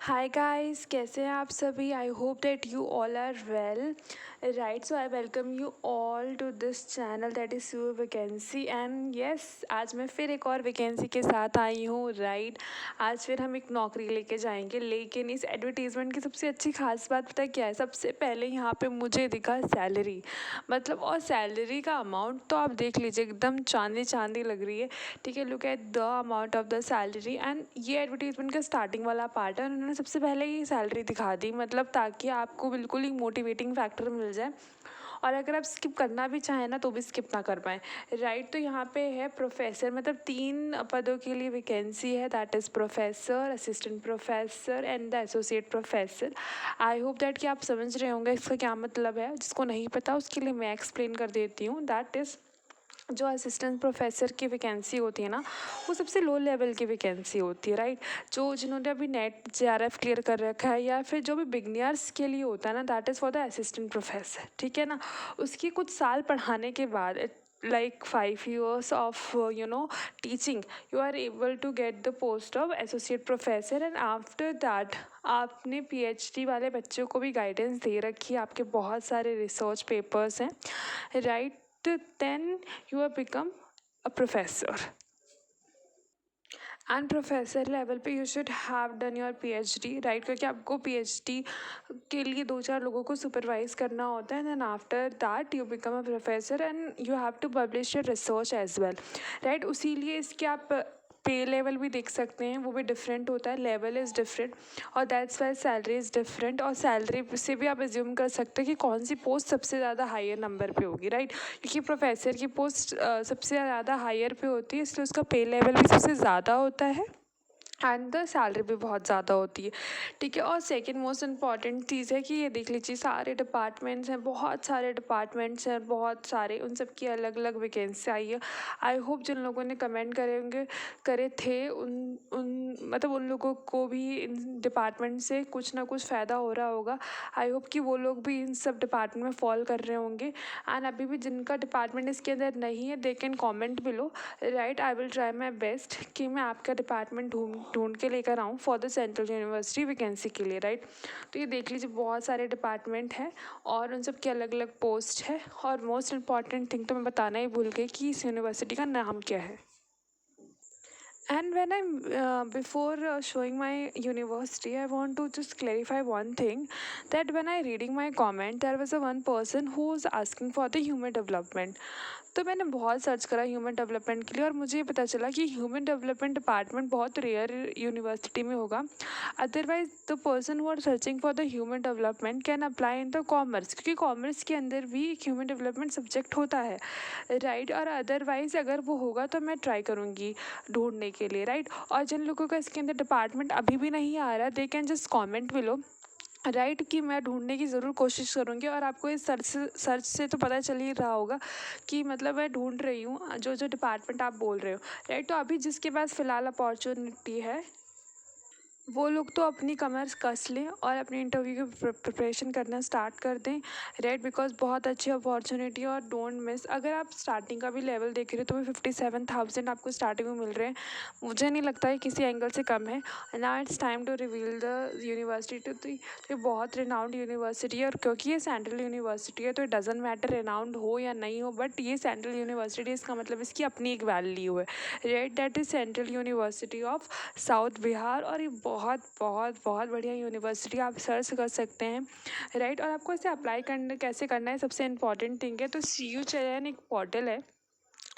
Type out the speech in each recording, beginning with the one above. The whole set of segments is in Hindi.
हाय गाइस, कैसे हैं आप सभी। I hope that you all are well. Right, so I welcome you all to this channel that is your vacancy. And yes, आज मैं फिर एक और वैकेंसी के साथ आई हूँ। राइट, आज फिर हम एक नौकरी लेके जाएंगे। लेकिन इस एडवर्टीज़मेंट की सबसे अच्छी खास बात पता है क्या है? सबसे पहले यहाँ पे मुझे दिखा सैलरी, मतलब, और सैलरी का अमाउंट तो आप देख लीजिए, एकदम चांदी चांदी लग रही है। ठीक है, look at the amount of the salary. And ये एडवर्टीजमेंट का स्टार्टिंग वाला पार्ट है, उन्होंने सबसे पहले ही सैलरी दिखा दी, मतलब ताकि आपको बिल्कुल ही मोटिवेटिंग फैक्टर मिल जाए, और अगर आप स्किप करना भी चाहें ना तो भी स्किप ना कर पाएँ। राइट, तो यहाँ पे है प्रोफेसर, मतलब 3 पदों के लिए वैकेंसी है, that is professor, assistant professor and the associate professor. I hope that कि आप समझ रहे होंगे इसका क्या मतलब है। जिसको नहीं पता उसके लिए मैं एक्सप्लेन कर देती हूँ। दैट इज़, जो असिस्टेंट प्रोफेसर की वैकेंसी होती है ना, वो सबसे लो लेवल की वैकेंसी होती है। राइट, जो जिन्होंने अभी नेट जेआरएफ क्लियर कर रखा है, या फिर जो भी बिगनियर्स के लिए होता है ना, that is for the assistant professor. ठीक है ना, उसकी कुछ साल पढ़ाने के बाद, like 5 years of teaching, you are able to get the post of associate professor. and after that आपने पीएचडी वाले बच्चों को भी गाइडेंस दे रखी है, आपके बहुत सारे रिसर्च पेपर्स हैं। Right, then you have become a professor. And professor level पे you should have done your PhD. Right, क्योंकि आपको पीएचडी के लिए 2-4 लोगों को सुपरवाइज करना होता है। Then after that you become a professor and you have to publish your research as well. Right, उसी लिए इसके आप पे लेवल भी देख सकते हैं, वो भी डिफरेंट होता है, लेवल इज़ डिफरेंट, और that's why salary is different. और सैलरी से भी आप एज्यूम कर सकते हैं कि कौन सी पोस्ट सबसे ज़्यादा हायर नंबर पे होगी। राइट, क्योंकि प्रोफेसर की पोस्ट सबसे ज़्यादा हायर पे होती है, इसलिए उसका पे लेवल भी सबसे ज़्यादा होता है एंड द सैलरी भी बहुत ज़्यादा होती है। ठीक है, और सेकंड मोस्ट इम्पॉर्टेंट चीज़ है कि ये देख लीजिए, सारे डिपार्टमेंट्स हैं, बहुत सारे डिपार्टमेंट्स हैं, बहुत सारे, उन सब की अलग अलग वैकेंसी आई है। आई होप जिन लोगों ने कमेंट करे थे उन उन मतलब उन लोगों को भी इन डिपार्टमेंट से कुछ ना कुछ फ़ायदा हो रहा होगा। आई होप कि वो लोग भी इन सब डिपार्टमेंट में फॉल कर रहे होंगे। एंड अभी भी जिनका डिपार्टमेंट इसके अंदर नहीं है, they can comment below. Right, I will try my best कि मैं आपका डिपार्टमेंट ढूंढ के लेकर आऊँ for the central university vacancy के लिए। राइट, तो ये देख लीजिए, बहुत सारे डिपार्टमेंट हैं और उन सब की अलग अलग पोस्ट है। और मोस्ट इम्पॉर्टेंट थिंग तो मैं बताना ही भूल गई कि इस यूनिवर्सिटी का नाम क्या है। And when I'm before showing my university, I want to just clarify one thing, that when I reading my comment, there was a one person who was asking for the human development. तो मैंने बहुत सर्च करा ह्यूमन डेवलपमेंट के लिए, और मुझे ये पता चला कि ह्यूमन डेवलपमेंट डिपार्टमेंट बहुत रेयर यूनिवर्सिटी में होगा। Otherwise the person who are searching for the human development can apply in the commerce, क्योंकि कॉमर्स के अंदर भी एक ह्यूमन डेवलपमेंट सब्जेक्ट होता है। राइट, और अदरवाइज अगर वो होगा तो मैं ट्राई करूँगी ढूंढने के लिए। राइट, और जिन लोगों का इसके अंदर डिपार्टमेंट अभी भी नहीं आ रहा, they can just comment below. Right, कि मैं ढूंढने की ज़रूर कोशिश करूँगी, और आपको इस सर्च से तो पता चल ही रहा होगा कि मतलब मैं ढूंढ रही हूँ जो जो डिपार्टमेंट आप बोल रहे हो। राइट, तो अभी जिसके पास फ़िलहाल अपॉर्चुनिटी है, वो लोग तो अपनी कमर कस लें और अपने इंटरव्यू की प्रिपरेशन करना स्टार्ट कर दें। राइट, बिकॉज बहुत अच्छी अपॉर्चुनिटी, और डोंट मिस। अगर आप स्टार्टिंग का भी लेवल देख रहे हो तो भी 57,000 आपको स्टार्टिंग में मिल रहे हैं। मुझे नहीं लगता है किसी एंगल से कम है। Now it's time to reveal the university. तो ये बहुत रिनाउंड यूनिवर्सिटी है, और क्योंकि ये सेंट्रल यूनिवर्सिटी है तो इट डजेंट मैटर रिनाउंड हो या नहीं हो, बट ये सेंट्रल यूनिवर्सिटी, इसका मतलब इसकी अपनी एक वैल्यू है। Right, that is central university of south Bihar, और ये बहुत बहुत बहुत बढ़िया यूनिवर्सिटी, आप सर्च कर सकते हैं। राइट, और आपको इसे अप्लाई करने कैसे करना है, सबसे इम्पॉर्टेंट थिंग है, तो CU चयन एक पोर्टल है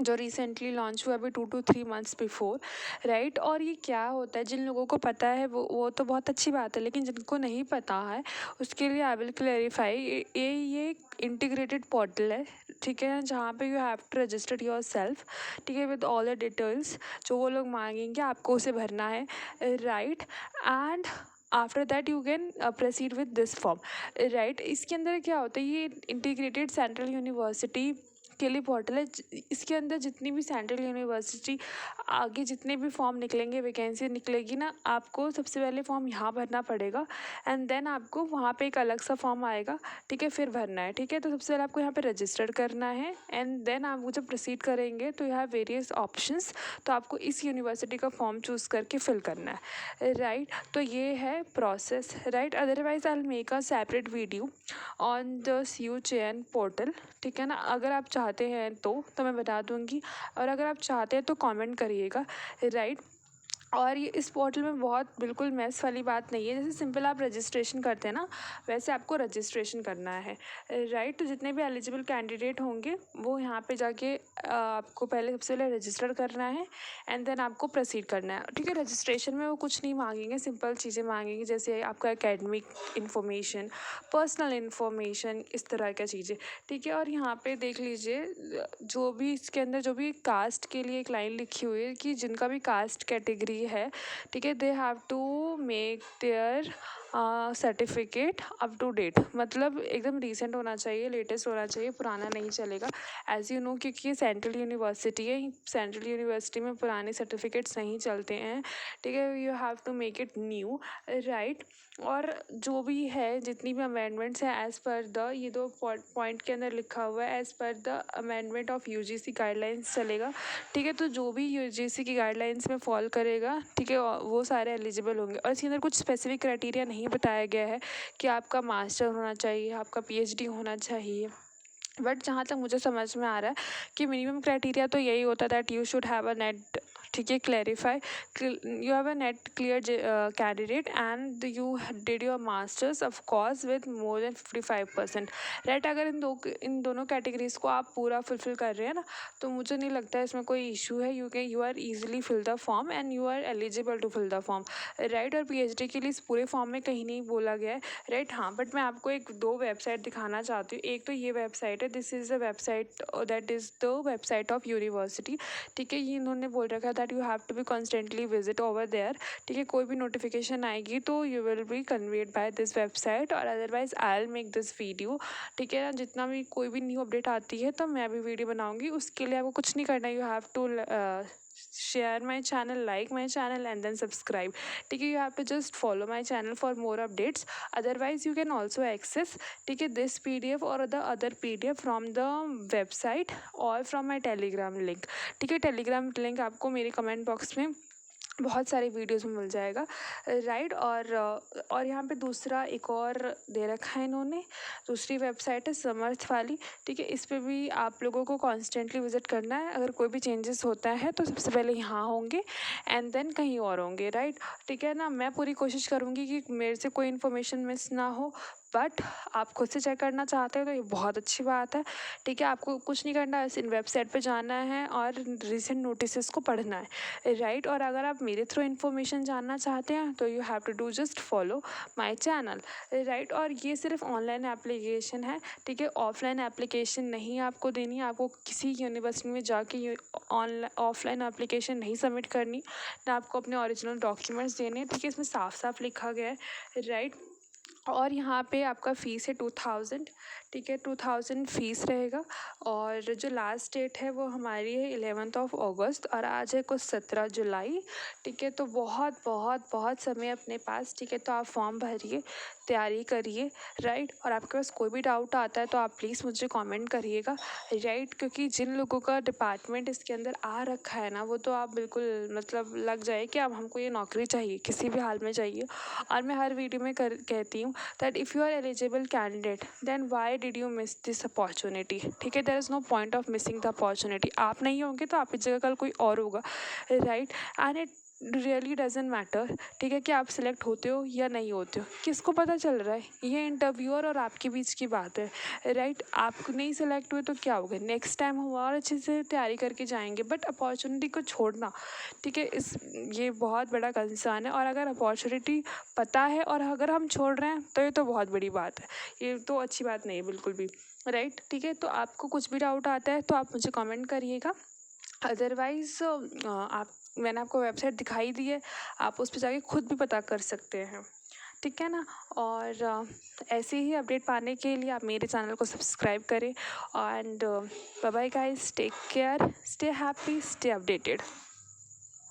जो रिसेंटली लॉन्च हुआ अभी 2 to 3 months बिफोर। राइट, और ये क्या होता है, जिन लोगों को पता है वो तो बहुत अच्छी बात है, लेकिन जिनको नहीं पता है उसके लिए आई विल क्लेरिफाई। ये एक इंटीग्रेटेड पोर्टल है, ठीक है, जहाँ पे you have to register yourself, ठीक है, विद ऑल द डिटेल्स जो वो लोग मांगेंगे, आपको उसे भरना है। Right, and after that you can proceed with this form. Right, इसके अंदर क्या होता है, ये इंटीग्रेटेड सेंट्रल यूनिवर्सिटी के लिए पोर्टल है। इसके अंदर जितनी भी सेंट्रल यूनिवर्सिटी आगे जितने भी फॉर्म निकलेंगे, वैकेंसी निकलेगी ना, आपको सबसे पहले फॉर्म यहाँ भरना पड़ेगा एंड देन आपको वहाँ पे एक अलग सा फॉर्म आएगा, ठीक है, फिर भरना है, ठीक है। तो सबसे पहले आपको यहाँ पे रजिस्टर करना है एंड देन आप जब प्रोसीड करेंगे तो यहाँ वेरियस ऑप्शंस, तो आपको इस यूनिवर्सिटी का फॉर्म चूज़ करके फिल करना है, राइट। तो ये है process, right. Otherwise I will make a separate video on the CU चयन पोर्टल, ठीक है ना। अगर आप चाहते हैं तो मैं बता दूंगी, और अगर आप चाहते हैं तो कमेंट करिएगा, राइट। और ये इस पोर्टल में बहुत बिल्कुल मैस वाली बात नहीं है। जैसे सिंपल आप रजिस्ट्रेशन करते हैं ना, वैसे आपको रजिस्ट्रेशन करना है, राइट। तो जितने भी एलिजिबल कैंडिडेट होंगे वो यहाँ पे जाके आपको पहले सबसे पहले रजिस्टर करना है एंड देन आपको प्रोसीड करना है, ठीक है। रजिस्ट्रेशन में वो कुछ नहीं मांगेंगे, सिंपल चीज़ें मांगेंगे, जैसे आपका एकेडमिक इन्फॉर्मेशन, पर्सनल इन्फॉर्मेशन, इस तरह की चीज़ें, ठीक है। और यहाँ पे देख लीजिए, जो भी इसके अंदर जो भी कास्ट के लिए एक लाइन लिखी हुई है कि जिनका भी कास्ट कैटेगरी है, ठीक है, they have to make their certificate up to date, मतलब एकदम रिसेंट होना चाहिए, लेटेस्ट होना चाहिए, पुराना नहीं चलेगा। एज यू नो, क्योंकि ये सेंट्रल यूनिवर्सिटी है, सेंट्रल यूनिवर्सिटी में पुराने सर्टिफिकेट्स नहीं चलते हैं, ठीक है। You have to make it new, right. और जो भी है, जितनी भी अमेंडमेंट्स हैं एज़ पर द, ये दो पॉइंट के अंदर लिखा हुआ है, as per the amendment of UGC guidelines चलेगा, ठीक है। तो जो भी UGC की गाइडलाइंस में फॉल करेगा, ठीक है, वो सारे एलिजिबल होंगे। और इसके अंदर कुछ स्पेसिफिक क्राइटेरिया नहीं बताया गया है कि आपका मास्टर होना चाहिए, आपका PhD होना चाहिए, बट जहाँ तक मुझे समझ में आ रहा है कि मिनिमम क्राइटेरिया तो यही होता है that you should have a net, ठीक है, clarify, you have a net clear candidate and you did your masters of course with more than 55%, right. अगर इन दोनों कैटेगरीज को आप पूरा फुलफिल कर रहे हैं ना, तो मुझे नहीं लगता है इसमें कोई इशू है। You are easily fill the form and you are eligible to fill the form, right. और PhD के लिए इस पूरे फॉर्म में कहीं नहीं बोला गया है, राइट। हाँ, बट मैं आपको एक दो वेबसाइट दिखाना चाहती हूँ। एक तो ये वेबसाइट है, this is the website, that is the website of university, ठीक है। ये इन्होंने बोल रखा है that you have to be constantly visit over there, ठीक है। कोई भी नोटिफिकेशन आएगी तो you will be conveyed by this website, और otherwise I will make this video, ठीक है। जितना भी कोई भी न्यू अपडेट आती है तो मैं भी वीडियो बनाऊंगी। उसके लिए आपको कुछ नहीं करना है, you have to share my channel, like my channel and then subscribe, ठीक है। You have to just follow my channel for more updates, otherwise you can also access, ठीक है, this PDF or the other PDF from the website or from my telegram link, ठीक है। टेलीग्राम लिंक आपको मेरे कमेंट बॉक्स में बहुत सारे वीडियोस में मिल जाएगा, राइट। और यहाँ पे दूसरा एक और दे रखा है इन्होंने, दूसरी वेबसाइट है समर्थ वाली, ठीक है। इस पे भी आप लोगों को कॉन्स्टेंटली विजिट करना है। अगर कोई भी चेंजेस होता है तो सबसे पहले यहाँ होंगे एंड देन कहीं और होंगे, राइट, ठीक है ना। मैं पूरी कोशिश करूँगी कि मेरे से कोई इन्फॉर्मेशन मिस ना हो, बट आप खुद से चेक करना चाहते हो तो ये बहुत अच्छी बात है, ठीक है। आपको कुछ नहीं करना है, इन वेबसाइट पे जाना है और रिसेंट नोटिसेस को पढ़ना है, राइट। और अगर आप मेरे थ्रू इन्फॉर्मेशन जानना चाहते हैं तो you have to do just follow my channel, right. और ये सिर्फ ऑनलाइन एप्लीकेशन है, ठीक है, ऑफलाइन एप्लीकेशन नहीं आपको देनी है। आपको किसी यूनिवर्सिटी में जाके ऑनलाइन ऑफलाइन एप्लीकेशन नहीं सबमिट करनी, ना आपको अपने ओरिजिनल डॉक्यूमेंट्स देने हैं, ठीक है। इसमें साफ साफ लिखा गया है, राइट। और यहाँ पे आपका फ़ीस है 2000, ठीक है, 2000 फ़ीस रहेगा। और जो लास्ट डेट है वो हमारी है 11 अगस्त और आज है कुछ 17 जुलाई, ठीक है। तो बहुत बहुत बहुत समय अपने पास, ठीक है। तो आप फॉर्म भरिए, तैयारी करिए, राइट। और आपके पास कोई भी डाउट आता है तो आप प्लीज़ मुझे कमेंट करिएगा, राइट। क्योंकि जिन लोगों का डिपार्टमेंट इसके अंदर आ रखा है ना, वो तो आप बिल्कुल मतलब लग जाए कि अब हमको ये नौकरी चाहिए, किसी भी हाल में चाहिए। और मैं हर वीडियो में कहती हूँ that if you are eligible candidate then why did you miss this opportunity, ठीक है। there is no point of missing the opportunity, आप नहीं होंगे तो आपकी जगह कल कोई और होगा, right. And it really doesn't matter, ठीक है, कि आप सिलेक्ट होते हो या नहीं होते हो, किसको पता चल रहा है, ये इंटरव्यूअर और आपके बीच की बात है, राइट। आप नहीं सिलेक्ट हुए तो क्या होगा, नेक्स्ट टाइम हम और अच्छे से तैयारी करके जाएंगे, बट अपॉर्चुनिटी को छोड़ना, ठीक है, ये बहुत बड़ा कंसर्न है। और अगर अपॉर्चुनिटी पता है और अगर हम छोड़ रहे हैं तो ये तो बहुत बड़ी बात है, ये तो अच्छी बात नहीं है बिल्कुल भी, राइट, ठीक है। तो आपको कुछ भी डाउट आता है तो आप मुझे कमेंट करिएगा, अदरवाइज़ मैंने आपको वेबसाइट दिखाई दी है, आप उस पर जाके खुद भी पता कर सकते हैं, ठीक है ना। और ऐसे ही अपडेट पाने के लिए आप मेरे चैनल को सब्सक्राइब करें। And bye bye guys, take care, stay happy, stay updated.